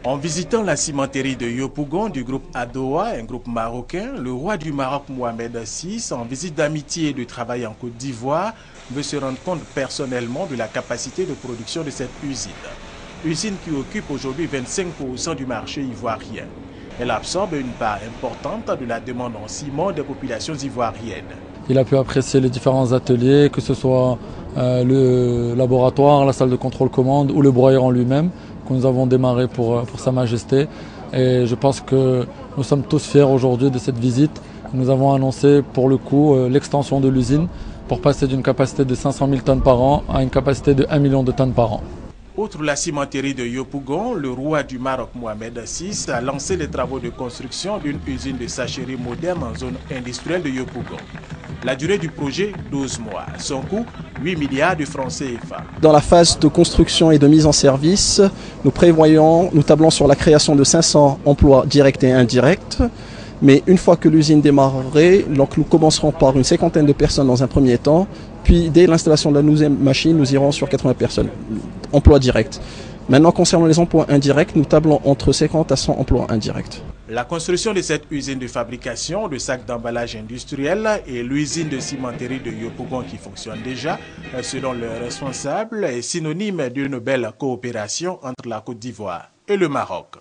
En visitant la cimenterie de Yopougon du groupe Adowa, un groupe marocain, le roi du Maroc Mohamed VI, en visite d'amitié et de travail en Côte d'Ivoire, veut se rendre compte personnellement de la capacité de production de cette usine. Usine qui occupe aujourd'hui 25% du marché ivoirien. Elle absorbe une part importante de la demande en ciment des populations ivoiriennes. Il a pu apprécier les différents ateliers, que ce soit le laboratoire, la salle de contrôle commande ou le broyeur en lui-même, que nous avons démarré pour Sa Majesté. Et je pense que nous sommes tous fiers aujourd'hui de cette visite. Nous avons annoncé pour le coup l'extension de l'usine pour passer d'une capacité de 500 000 tonnes par an à une capacité de 1 million de tonnes par an. Outre la cimenterie de Yopougon, le roi du Maroc Mohamed VI a lancé les travaux de construction d'une usine de sacherie moderne en zone industrielle de Yopougon. La durée du projet, 12 mois. Son coût, 8 milliards de francs CFA. Dans la phase de construction et de mise en service, nous tablons sur la création de 500 emplois directs et indirects. Mais une fois que l'usine démarrerait, donc nous commencerons par une cinquantaine de personnes dans un premier temps. Puis dès l'installation de la 12e machine, nous irons sur 80 personnes, emplois directs. Maintenant, concernant les emplois indirects, nous tablons entre 50 à 100 emplois indirects. La construction de cette usine de fabrication de sacs d'emballage industriel et l'usine de cimenterie de Yopougon qui fonctionne déjà, selon leurs responsables, est synonyme d'une belle coopération entre la Côte d'Ivoire et le Maroc.